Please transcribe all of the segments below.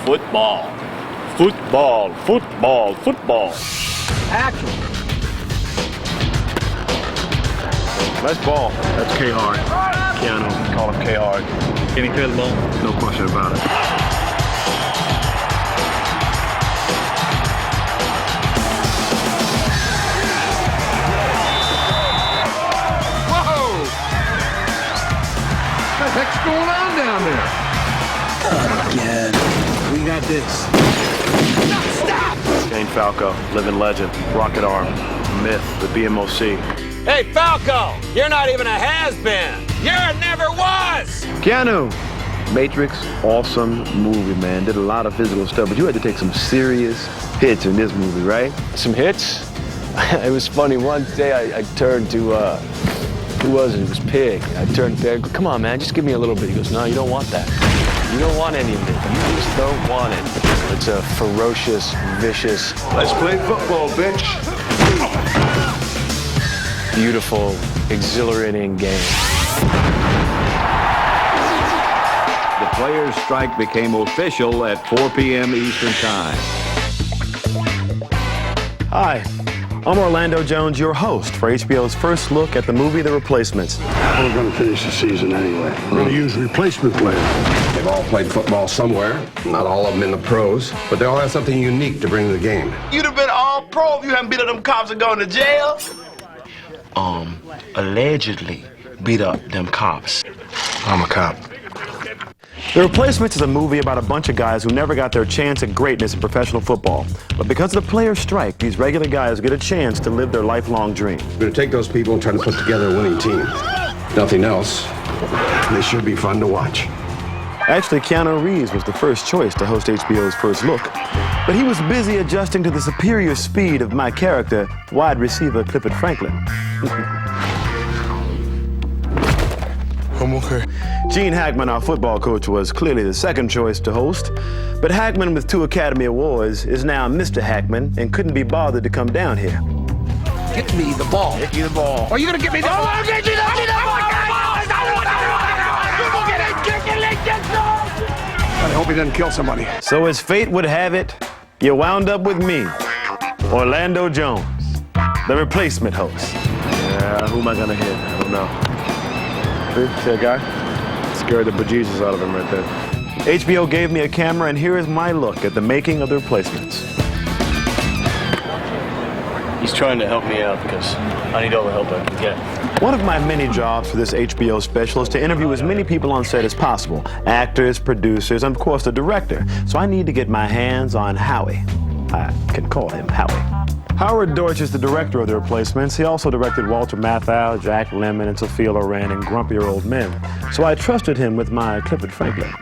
football. Football, football, football. Action. Nice ball. That's K-Hard. Keanu. Call him K-Hard. Can he throw the ball? No question about it. Whoa! What the heck's going on down there? Again. We got this. No, stop! Jane Falco, living legend, rocket arm, myth, the BMOC. Hey, Falco, you're not even a has-been. You're a never was. Keanu. Matrix, awesome movie, man. Did a lot of physical stuff, but you had to take some serious hits in this movie, right? Some hits? It was funny. One day I turned to, who was it? It was Pig. I turned there, come on, man, just give me a little bit. He goes, no, you don't want that. You don't want any of it. You just don't want it. It's a ferocious, vicious... Let's play football, bitch. Beautiful, exhilarating game. The players' strike became official at 4 p.m. Eastern Time. Hi, I'm Orlando Jones, your host for HBO's first look at the movie The Replacements. We're going to finish the season anyway. We're going to use replacement players. They've all played football somewhere, not all of them in the pros, but they all have something unique to bring to the game. You'd have been all pro if you hadn't beat up them cops and gone to jail. Allegedly beat up them cops. I'm a cop. The Replacements is a movie about a bunch of guys who never got their chance at greatness in professional football. But because of the players' strike, these regular guys get a chance to live their lifelong dream. We're going to take those people and try to put together a winning team. Nothing else. They should be fun to watch. Actually, Keanu Reeves was the first choice to host HBO's First Look. But he was busy adjusting to the superior speed of my character, wide receiver Clifford Franklin. I'm okay. Gene Hackman, our football coach, was clearly the second choice to host. But Hackman, with 2 Academy Awards, is now Mr. Hackman and couldn't be bothered to come down here. Get me the ball. Get you the ball. Are you gonna get me the ball? I'll get you the ball. I hope he doesn't kill somebody. So as fate would have it, you wound up with me, Orlando Jones, the replacement host. Yeah, who am I gonna hit? I don't know. See that guy? Scared the bejesus out of him right there. HBO gave me a camera, and here is my look at the making of The Replacements. He's trying to help me out because I need all the help I can get. One of my many jobs for this HBO special is to interview as many people on set as possible. Actors, producers, and of course the director. So I need to get my hands on Howie. I can call him Howie. Howard Deutsch is the director of The Replacements. He also directed Walter Matthau, Jack Lemmon, and Sophia Loren and Grumpier Old Men. So I trusted him with my Clifford Franklin.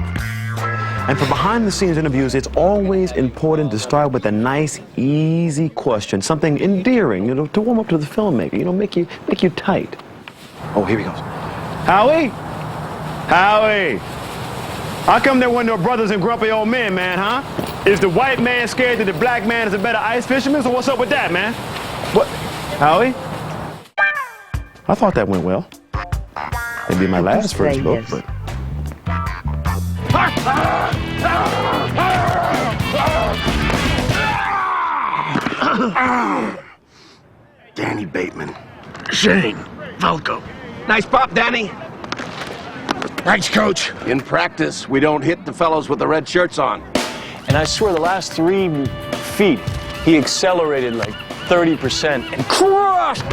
And for behind-the-scenes interviews, it's always important to start with a nice, easy question, something endearing, you know, to warm up to the filmmaker, you know, make you tight. Oh, here he goes. Howie? Howie! How come there weren't no brothers and grumpy old men, man, huh? Is the white man scared that the black man is a better ice fisherman, so what's up with that, man? What? Howie? I thought that went well. Maybe my last first look, but... Danny Bateman. Shane Falco. Nice pop, Danny. Thanks, Coach. In practice, we don't hit the fellows with the red shirts on. And I swear the last 3 feet, he accelerated like 30% and crushed.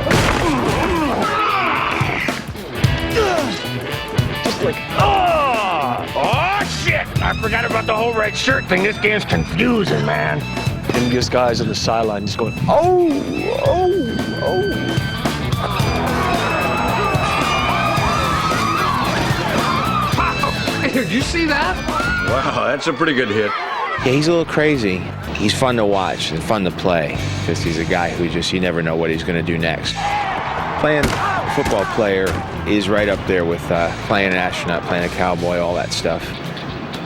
Just like, Oh, shit! I forgot about the whole red shirt thing. This game's confusing, man. and these guys on the sideline just going, oh, oh, oh. Did you see that? Wow, that's a pretty good hit. Yeah, he's a little crazy. He's fun to watch and fun to play because he's a guy who just, you never know what he's going to do next. Playing a football player is right up there with playing an astronaut, playing a cowboy, all that stuff.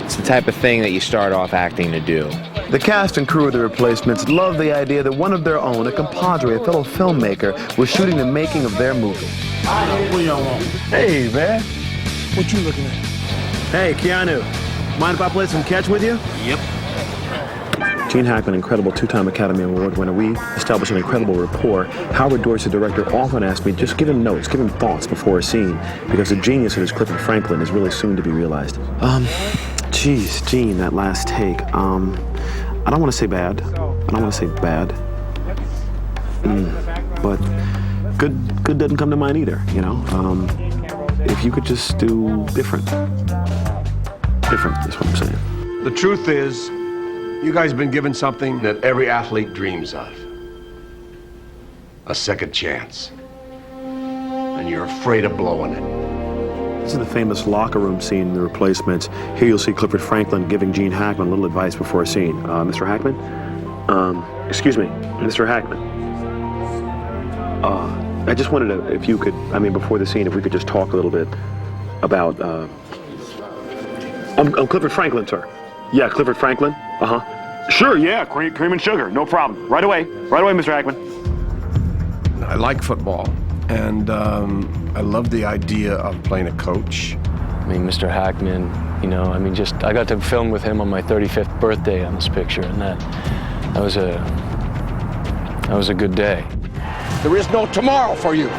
It's the type of thing that you start off acting to do. The cast and crew of The Replacements loved the idea that one of their own, a compadre, a fellow filmmaker, was shooting the making of their movie. What y'all want? Hey, man. What you looking at? Hey, Keanu. Mind if I play some catch with you? Yep. Gene Hackman, incredible two-time Academy Award winner. We established an incredible rapport. Howard Deutsch, the director, often asked me, just give him notes, give him thoughts before a scene, because the genius of his Clifford Franklin is really soon to be realized. Geez, Gene, that last take. I don't want to say bad. But good doesn't come to mind either, you know? If you could just do different. Different is what I'm saying. The truth is, you guys have been given something that every athlete dreams of. A second chance. And you're afraid of blowing it. This is the famous locker room scene in The Replacements. Here you'll see Clifford Franklin giving Gene Hackman a little advice before a scene. Mr. Hackman? Excuse me, Mr. Hackman. I just wanted to, if you could, before the scene, if we could just talk a little bit about, I'm Clifford Franklin, sir. Yeah, Clifford Franklin. Uh-huh. Sure, yeah, cream and sugar, no problem. Right away, Mr. Hackman. I like football, and I love the idea of playing a coach. I mean, Mr. Hackman, you know, I got to film with him on my 35th birthday on this picture, and that was a good day. There is no tomorrow for you.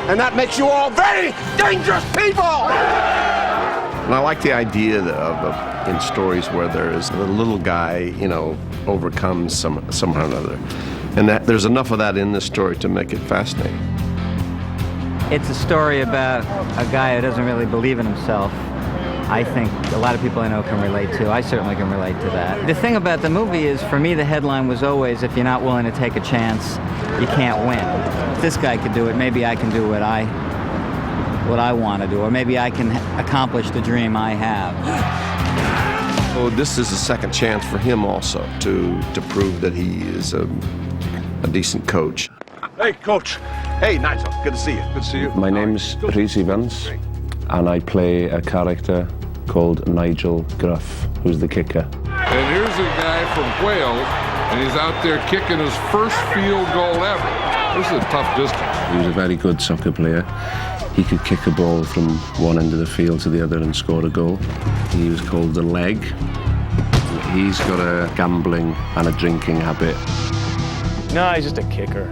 And that makes you all very dangerous people! And I like the idea of in stories where there is the little guy, you know, overcomes somehow or another. And that there's enough of that in this story to make it fascinating. It's a story about a guy who doesn't really believe in himself. I think a lot of people I know can relate to. I certainly can relate to that. The thing about the movie is, for me, the headline was always, if you're not willing to take a chance, you can't win. If this guy could do it, maybe I can do what I want to do, or maybe I can accomplish the dream I have. So this is a second chance for him also to prove that he is a decent coach. Hey, Coach. Hey, Nigel. Good to see you. Good to see you. My name's Rhys Evans, and I play a character called Nigel Gruff, who's the kicker. And here's a guy from Wales, and he's out there kicking his first field goal ever. This is a tough distance. He was a very good soccer player. He could kick a ball from one end of the field to the other and score a goal. He was called the leg. He's got a gambling and a drinking habit. No, he's just a kicker.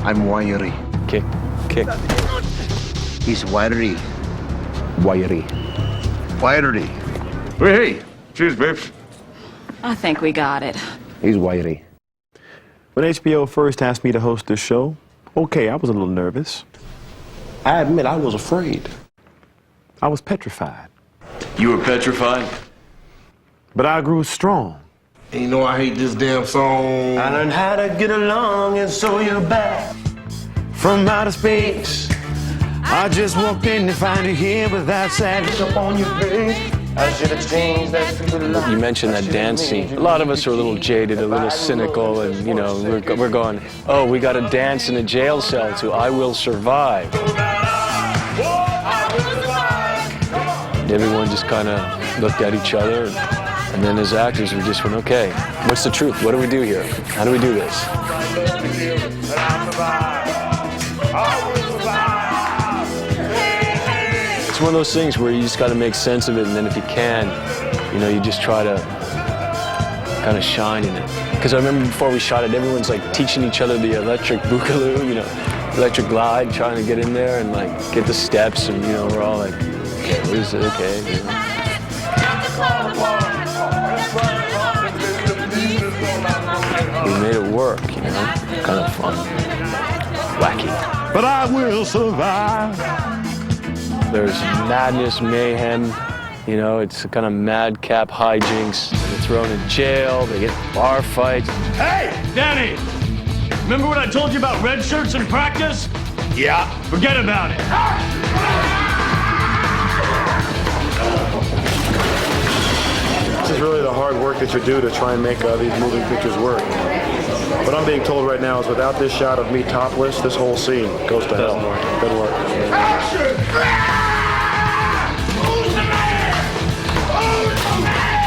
I'm wiry. Kick. He's wiry. Wiry. Wiry. Hey, cheers, babes. I think we got it. He's wiry. When HBO first asked me to host this show, okay, I was a little nervous. I admit I was afraid. I was petrified. You were petrified? But I grew strong. And you know I hate this damn song. I learned how to get along, and so you're back From outer space, I just walked in to find you here with that sadness up on your face. I should have changed that feel. You mentioned that dance scene. A lot of us are a little jaded, a little cynical, and you know, we're going, oh, we got to dance in a jail cell to I Will Survive. Everyone just kind of looked at each other, and then as actors, we just went, okay, what's the truth? What do we do here? How do we do this? It's one of those things where you just got to make sense of it, and then if you can, you know, you just try to kind of shine in it. Because I remember before we shot it, everyone's like teaching each other the electric boogaloo, you know, electric glide, trying to get in there and like get the steps, and you know, we're all like, okay, what is it? Okay. You know. We made it work, you know, kind of fun, wacky. But I will survive. There's madness, mayhem, you know, it's kind of madcap hijinks. They're thrown in jail, they get bar fights. Hey, Danny! Remember what I told you about red shirts in practice? Yeah. Forget about it. This is really the hard work that you do to try and make these moving pictures work. What I'm being told right now is without this shot of me topless, this whole scene goes to hell. Doesn't work. Action! Who's the man? Who's the man?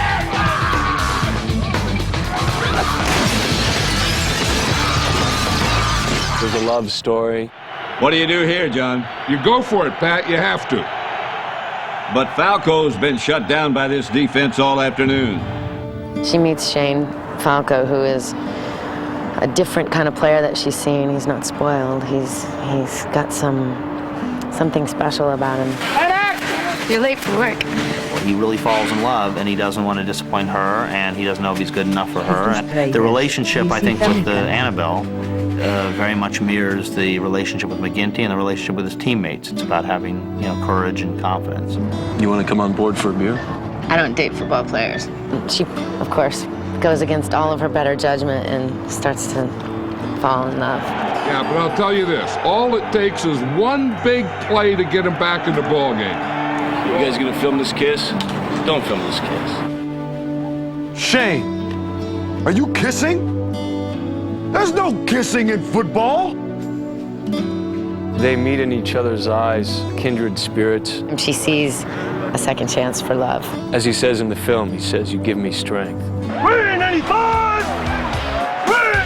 There's a love story. What do you do here, John? You go for it, Pat. You have to. But Falco's been shut down by this defense all afternoon. She meets Shane Falco, who is a different kind of player that she's seen. He's not spoiled. He's got something special about him. You're late for work. He really falls in love, and he doesn't want to disappoint her, and he doesn't know if he's good enough for her. The relationship, I think, with Annabelle very much mirrors the relationship with McGinty and the relationship with his teammates. It's about having, you know, courage and confidence. You want to come on board for a beer? I don't date football players. She, of course, goes against all of her better judgment and starts to fall in love. Yeah, but I'll tell you this. All it takes is one big play to get him back in the ball game. You guys gonna film this kiss? Don't film this kiss. Shane, are you kissing? There's no kissing in football. They meet in each other's eyes, kindred spirits. And she sees a second chance for love. As he says in the film, he says, "You give me strength." Win 95! Win!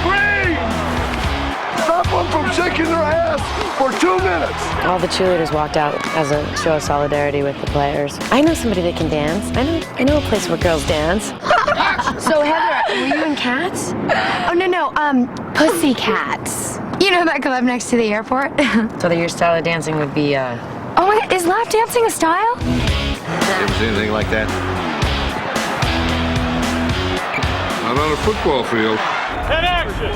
Green! Stop them from shaking their ass for 2 minutes. All the cheerleaders walked out as a show of solidarity with the players. I know somebody that can dance. I know a place where girls dance. So Heather, were you in Cats? Oh no, Pussycats. You know that club next to the airport? So that your style of dancing would be, Oh my God, is lap dancing a style? You ever seen anything like that? Not on a football field. And action!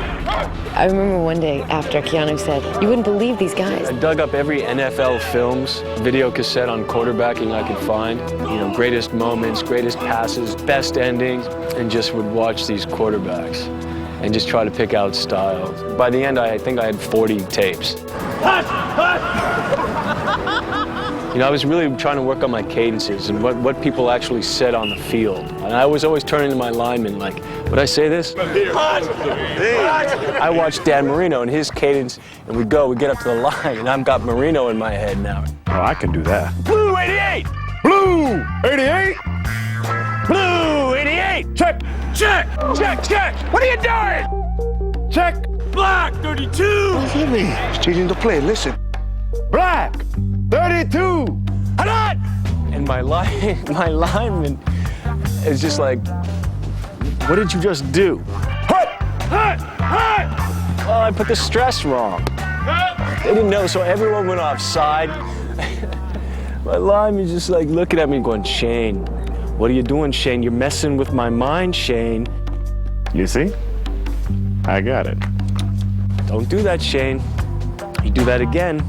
I remember one day after Keanu said, "You wouldn't believe these guys." I dug up every NFL films, video cassette on quarterbacking I could find. You know, greatest moments, greatest passes, best endings, and just would watch these quarterbacks and just try to pick out styles. By the end, I think I had 40 tapes. You know, I was really trying to work on my cadences and what people actually said on the field. And I was always turning to my linemen like, would I say this? I watched Dan Marino and his cadence, and we get up to the line, and I've got Marino in my head now. Oh, I can do that. Blue 88! Blue 88. Blue 88! Check! Check! Check! Check! What are you doing? Check. Black 32! What does that mean? It's changing the play. Listen. Black 32. Alert! And my lineman is just like, what did you just do? Hut! Hut! Hut! Well, I put the stress wrong. They didn't know, so everyone went offside. My lineman's just like looking at me going, Shane, what are you doing, Shane? You're messing with my mind, Shane. You see? I got it. Don't do that, Shane. You do that again.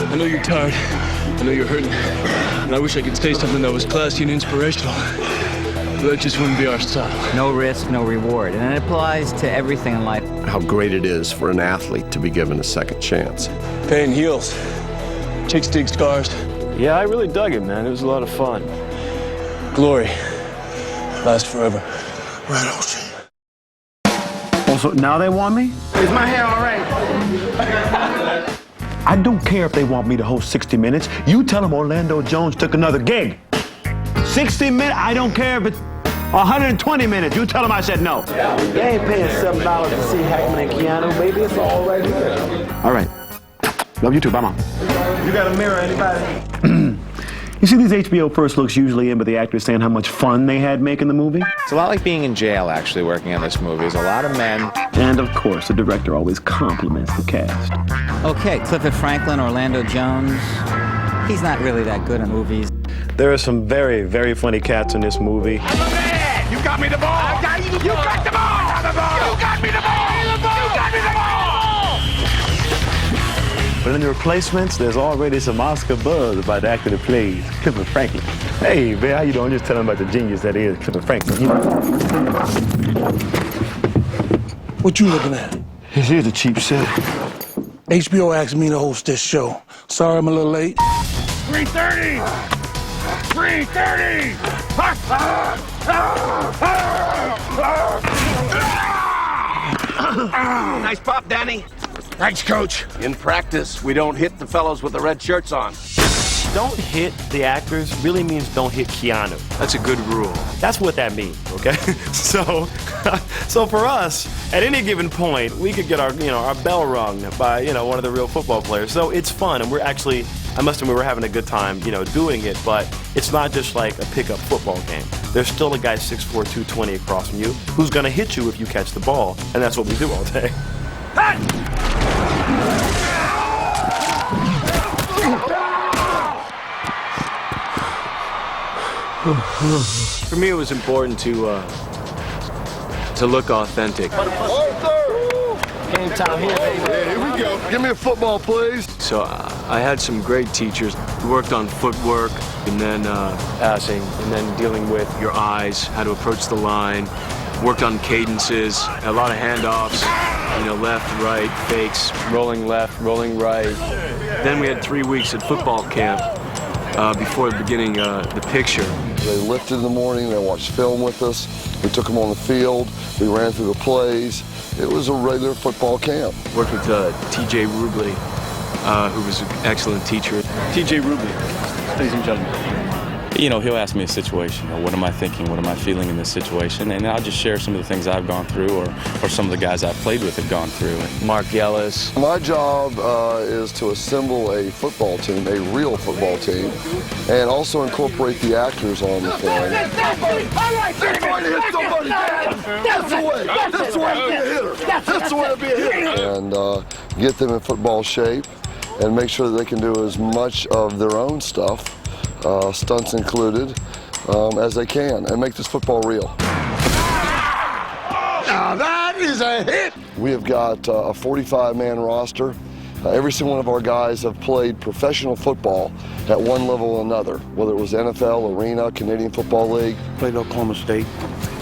I know you're tired. I know you're hurting. And I wish I could say something that was classy and inspirational. But that just wouldn't be our style. No risk, no reward. And it applies to everything in life. How great it is for an athlete to be given a second chance. Pain heals. Chicks dig scars. Yeah, I really dug it, man. It was a lot of fun. Glory lasts forever. Right on, Shane. Also, now they want me? Is my hair all right? I don't care if they want me to host 60 Minutes. You tell them Orlando Jones took another gig. 60 Minutes, I don't care if it's 120 minutes. You tell them I said no. They ain't paying $7 to see Hackman and Keanu. Maybe it's all right here. All right. Love you too. Bye, Mom. You got a mirror, anybody? You see these HBO first looks usually in, but the actors saying how much fun they had making the movie? It's a lot like being in jail, actually, working on this movie. There's a lot of men. And, of course, the director always compliments the cast. Okay, Clifford Franklin, Orlando Jones. He's not really that good in movies. There are some very, very funny cats in this movie. I'm a man! You got me the ball! I got you the ball! You got the ball! You got me the ball! You got me the ball! But in the replacements, there's already some Oscar buzz about the actor that plays Clifford Franklin. Hey, man, how you doing? Just telling about the genius that is Clifford Franklin. You know? What you looking at? This is a cheap set. HBO asked me to host this show. Sorry I'm a little late. 330! 330! Nice pop, Danny. Thanks, Coach. In practice, we don't hit the fellows with the red shirts on. Don't hit the actors really means don't hit Keanu. That's a good rule. That's what that means, okay? So So for us, at any given point, we could get our bell rung by one of the real football players. So it's fun, and we're actually, I must admit, we're having a good time doing it. But it's not just like a pickup football game. There's still a guy 6'4", 220 across from you who's going to hit you if you catch the ball, and that's what we do all day. For me, it was important to look authentic. Game time here, baby. Yeah, here we go. Give me a football, please. So I had some great teachers who worked on footwork and then passing and then dealing with your eyes, how to approach the line, worked on cadences, a lot of handoffs, left, right, fakes, rolling left, rolling right. Then we had 3 weeks at football camp before beginning the picture. They lifted in the morning, they watched film with us, we took them on the field, we ran through the plays. It was a regular football camp. Worked with T.J. Rubley, who was an excellent teacher. T.J. Rubley, ladies and gentlemen. He'll ask me a situation, what am I thinking, what am I feeling in this situation, and I'll just share some of the things I've gone through or some of the guys I've played with have gone through. Mark Yellis. My job is to assemble a football team, a real football team, and also incorporate the actors on the film. That's the way. That's the way to be a hitter. That's the way to be a hitter. And get them in football shape and make sure that they can do as much of their own stuff, stunts included, as they can, and make this football real. Now that is a hit! We have got a 45-man roster. Every single one of our guys have played professional football at one level or another, whether it was NFL, Arena, Canadian Football League. Played Oklahoma State,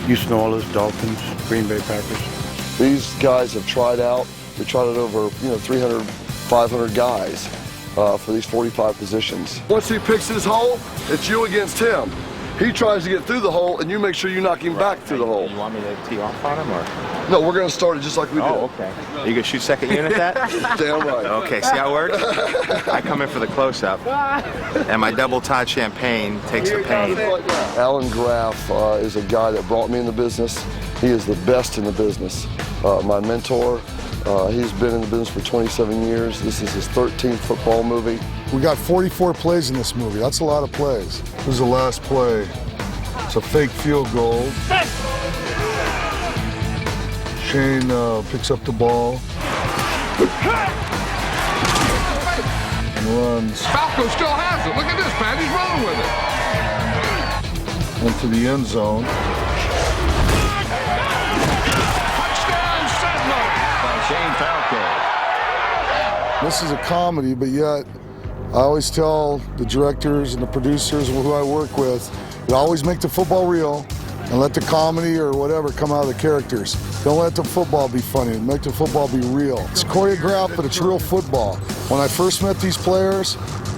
Houston Oilers, Dolphins, Green Bay Packers. These guys have tried out. We tried out over 300, 500 guys for these 45 positions. Once he picks his hole, it's you against him. He tries to get through the hole, and you make sure you knock him back through the hole. You want me to tee off on him, or? No, we're going to start it just like we did. Oh, okay. Are you going to shoot second unit that? Damn right. Okay, see how it works? I come in for the close-up, and my double-tied champagne takes the pain. Alan Graff is a guy that brought me in the business. He is the best in the business. My mentor. He's been in the business for 27 years. This is his 13th football movie. We got 44 plays in this movie. That's a lot of plays. This is the last play. It's a fake field goal. Shane picks up the ball and runs. Falco still has it. Look at this, man. He's running with it. Into the end zone. Shane Falco. This is a comedy, but yet I always tell the directors and the producers who I work with, to always make the football real and let the comedy or whatever come out of the characters. Don't let the football be funny. Make the football be real. It's choreographed, but it's real football. When I first met these players,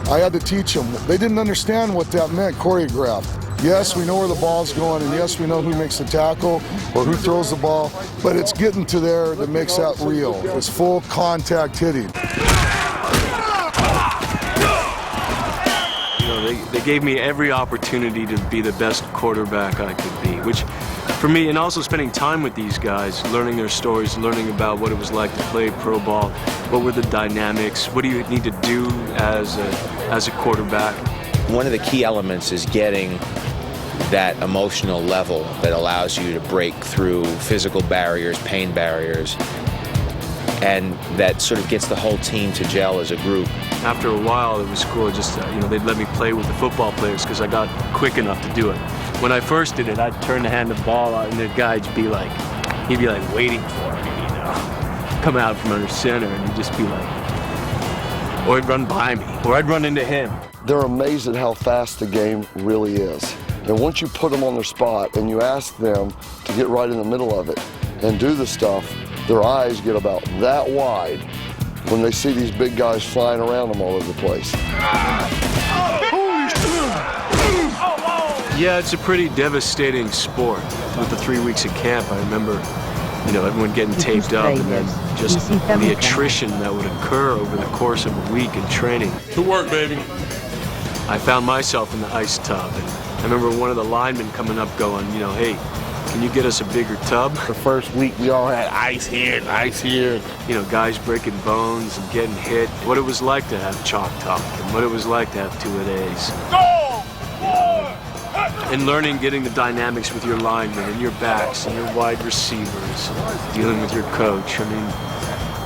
I had to teach them. They didn't understand what that meant, choreographed. Yes, we know where the ball's going, and yes, we know who makes the tackle or who throws the ball, but it's getting to there that makes that real. It's full contact hitting. They gave me every opportunity to be the best quarterback I could be, which for me, and also spending time with these guys, learning their stories, learning about what it was like to play pro ball, what were the dynamics, what do you need to do as a quarterback. One of the key elements is getting that emotional level that allows you to break through physical barriers, pain barriers, and that sort of gets the whole team to gel as a group. After a while, it was cool just, they'd let me play with the football players because I got quick enough to do it. When I first did it, I'd turn the hand the ball out and the guy'd be like, he'd be like waiting for me, come out from under center and he'd just be like, or he'd run by me, or I'd run into him. They're amazed at how fast the game really is. And once you put them on their spot and you ask them to get right in the middle of it and do the stuff, their eyes get about that wide when they see these big guys flying around them all over the place. Yeah, it's a pretty devastating sport. With the 3 weeks of camp, I remember, everyone getting taped up and then just the attrition that would occur over the course of a week in training. Good work, baby. I found myself in the ice tub, and I remember one of the linemen coming up going, hey, Can you get us a bigger tub? The first week, we all had ice here and ice here. You know, guys breaking bones and getting hit. What it was like to have chalk talk and what it was like to have two-a-days. And learning, getting the dynamics with your linemen and your backs and your wide receivers, dealing with your coach. I mean,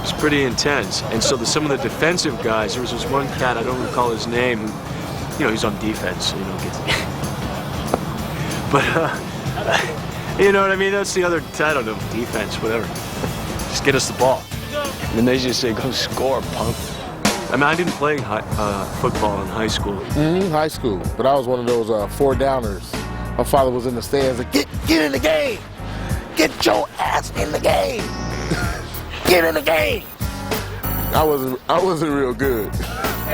it's pretty intense. And so some of the defensive guys, there was this one cat, I don't recall his name, who, you know, he's on defense, so, you know, gets... But, you know what I mean? That's the other, I don't know, defense, whatever. Just get us the ball. And they just say, go score, punk. I mean, I didn't play football in high school. High school. But I was one of those four-downers. My father was in the stands like, get in the game! Get your ass in the game! Get in the game! I wasn't real good.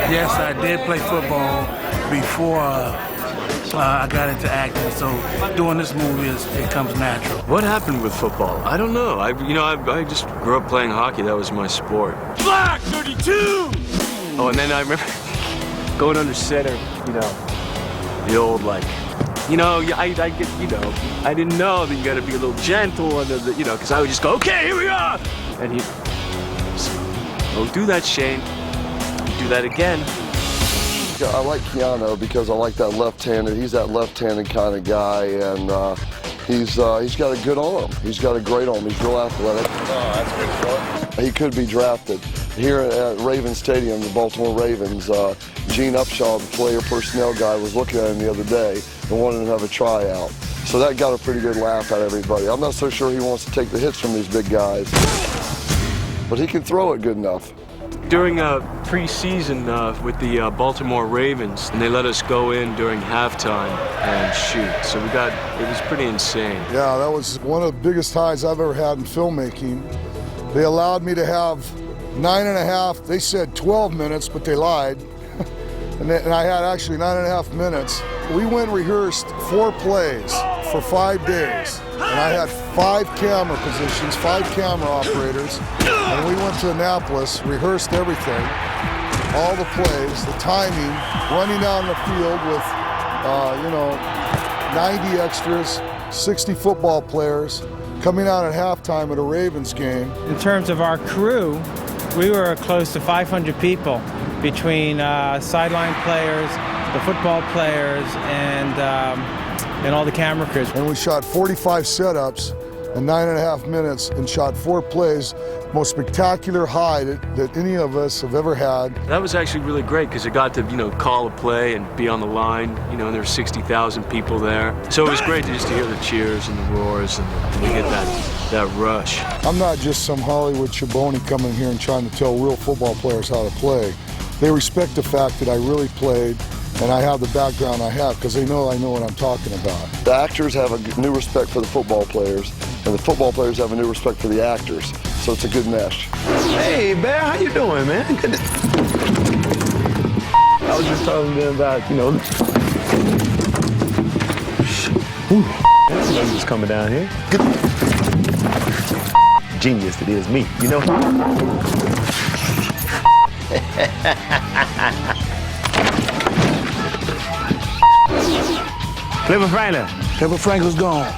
Yes, I did play football before I got into acting, so doing this movie, it comes natural. What happened with football? I don't know. I just grew up playing hockey. That was my sport. Black 32! Oh, and then I remember going under center, you know, the old, like, you know, I get, you know, I didn't know that you got to be a little gentle under the, you know, because I would just go, okay, here we are. And he, don't do that, Shane. Do that again. I like Keanu because I like that left-handed. He's that left-handed kind of guy, and he's got a good arm. He's got a great arm. He's real athletic. Oh, that's good for him. He could be drafted. Here at Raven Stadium, the Baltimore Ravens, Gene Upshaw, the player personnel guy, was looking at him the other day and wanted him to have a tryout. So that got a pretty good laugh out of everybody. I'm not so sure he wants to take the hits from these big guys, but he can throw it good enough. During preseason with the Baltimore Ravens, and they let us go in during halftime and shoot. So it was pretty insane. Yeah, that was one of the biggest highs I've ever had in filmmaking. They allowed me to have 9.5, they said 12 minutes, but they lied. and I had actually 9.5 minutes. We went and rehearsed 4 plays for 5 days. And I had 5 camera positions, 5 camera operators. And we went to Annapolis, rehearsed everything, all the plays, the timing, running down the field with, 90 extras, 60 football players, coming out at halftime at a Ravens game. In terms of our crew, we were close to 500 people between sideline players, the football players, and all the camera crews. And we shot 45 setups in 9.5 minutes and shot 4 plays. Most spectacular high that any of us have ever had. That was actually really great because it got to, call a play and be on the line, and there were 60,000 people there. So it was great to hear the cheers and the roars and to get that rush. I'm not just some Hollywood chaboni coming here and trying to tell real football players how to play. They respect the fact that I really played and I have the background I have because they know I know what I'm talking about. The actors have a new respect for the football players, and the football players have a new respect for the actors. So it's a good mesh. Hey, Bear, how you doing, man? Good I was just talking to them about, I'm just coming down here. Genius, it is me, Clifford Franklin's gone.